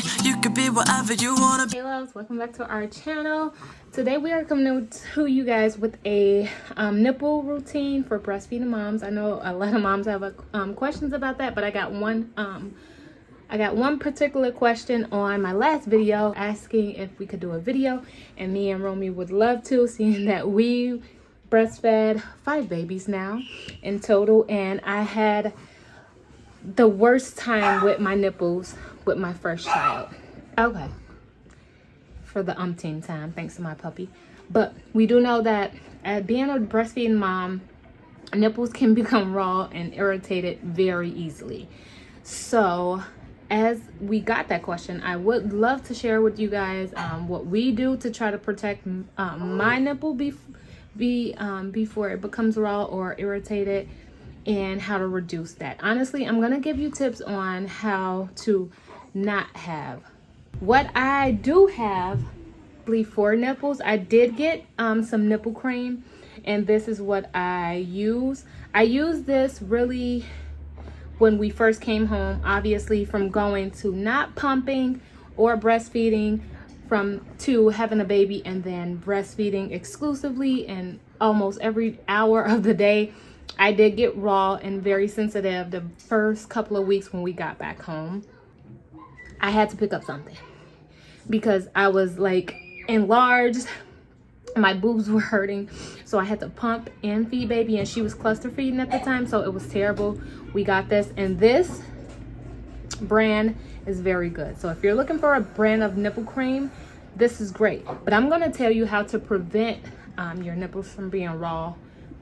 You could be whatever you wanna be. Hey loves, welcome back to our channel. Today we are coming to you guys with a nipple routine for breastfeeding moms. I know a lot of moms have questions about that, but I got one particular question on my last video asking if we could do a video, and me and Romy would love to, seeing that we breastfed 5 babies now in total, and I had the worst time with my nipples with my first child. Okay, for the umpteenth time, thanks to my puppy. But we do know that being a breastfeeding mom, nipples can become raw and irritated very easily. So as we got that question, I would love to share with you guys what we do to try to protect my nipple before it becomes raw or irritated, and how to reduce that. Honestly, I'm gonna give you tips on how to not have. What I do have, for nipples, I did get some nipple cream, and this is what I use. I use this really when we first came home, obviously, from going to not pumping or breastfeeding, to having a baby and then breastfeeding exclusively, and almost every hour of the day. I did get raw and very sensitive the first couple of weeks when we got back home. I had to pick up something because I was like enlarged. My boobs were hurting, so I had to pump and feed baby, and she was cluster feeding at the time, so it was terrible. We got this, and this brand is very good. So if you're looking for a brand of nipple cream, this is great. But I'm going to tell you how to prevent your nipples from being raw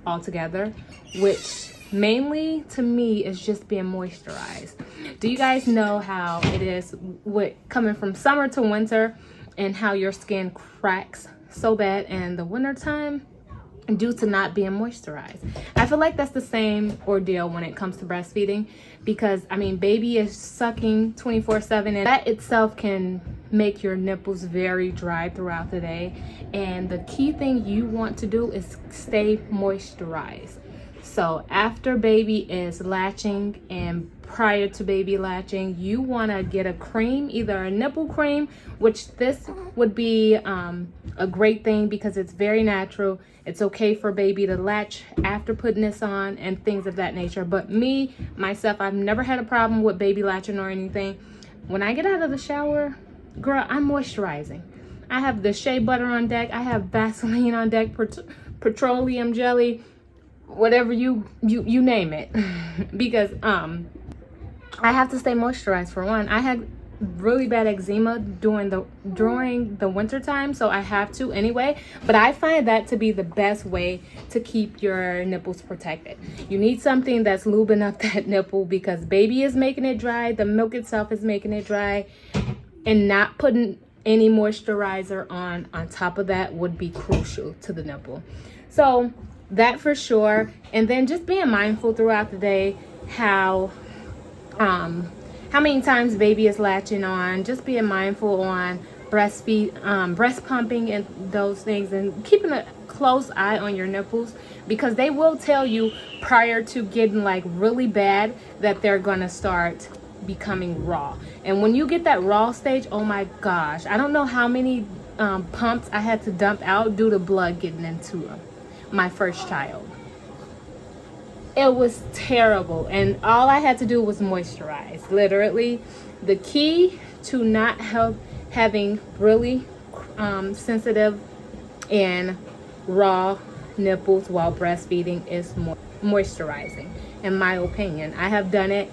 altogether, which mainly to me is just being moisturized. Do you guys know how it is with coming from summer to winter, and how your skin cracks so bad in the winter time due to not being moisturized? I feel like that's the same ordeal when it comes to breastfeeding, because I mean, baby is sucking 24/7, and that itself can make your nipples very dry throughout the day. And the key thing you want to do is stay moisturized. So after baby is latching and prior to baby latching, you want to get a cream, either a nipple cream, which this would be a great thing because it's very natural. It's okay for baby to latch after putting this on and things of that nature. But myself, I've never had a problem with baby latching or anything. When I get out of the shower, girl, I'm moisturizing. I have the shea butter on deck. I have Vaseline on deck, petroleum jelly, whatever you name it. Because I have to stay moisturized for one. I had really bad eczema during the winter time, so I have to anyway. But I find that to be the best way to keep your nipples protected. You need something that's lubing up that nipple, because baby is making it dry, the milk itself is making it dry, and not putting any moisturizer on top of that would be crucial to the nipple. So that for sure. And then just being mindful throughout the day how many times baby is latching on, just being mindful on breast pumping and those things, and keeping a close eye on your nipples, because they will tell you prior to getting like really bad that they're gonna start becoming raw. And when you get that raw stage, oh my gosh, I don't know how many pumps I had to dump out due to blood getting into them. My first child, it was terrible, and all I had to do was moisturize. Literally, the key to not having really sensitive and raw nipples while breastfeeding is moisturizing, in my opinion. I have done it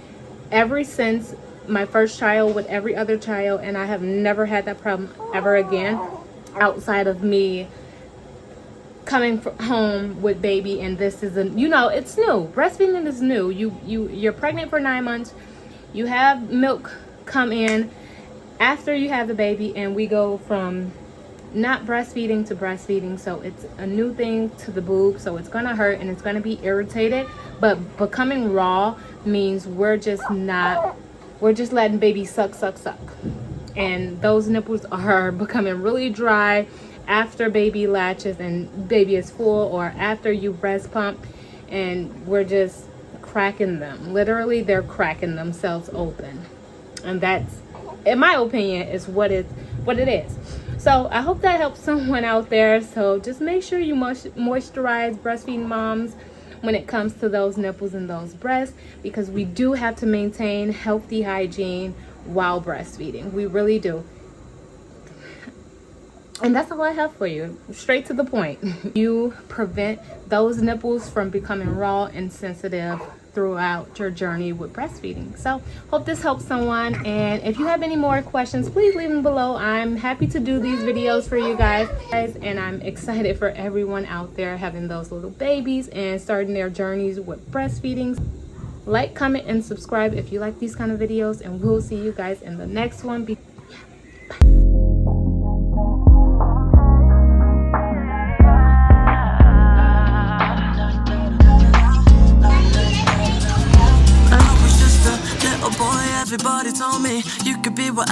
ever since my first child, with every other child, and I have never had that problem ever again, outside of me coming home with baby. And this is it's new. Breastfeeding is new. You're pregnant for 9 months. You have milk come in after you have the baby, and we go from not breastfeeding to breastfeeding. So it's a new thing to the boob, so it's gonna hurt and it's gonna be irritated. But becoming raw means we're just letting baby suck, and those nipples are becoming really dry after baby latches and baby is full, or after you breast pump, and we're just cracking them. Literally, they're cracking themselves open, and that's in my opinion, is what it is. So I hope that helps someone out there. So just make sure you moisturize, breastfeeding moms, when it comes to those nipples and those breasts, because we do have to maintain healthy hygiene while breastfeeding. We really do. And that's all I have for you. Straight to the point. You prevent those nipples from becoming raw and sensitive throughout your journey with breastfeeding. So hope this helps someone, and if you have any more questions, please leave them below. I'm happy to do these videos for you guys, and I'm excited for everyone out there having those little babies and starting their journeys with breastfeeding. Like, comment, and subscribe if you like these kind of videos, and we'll see you guys in the next one. Everybody told me you could be what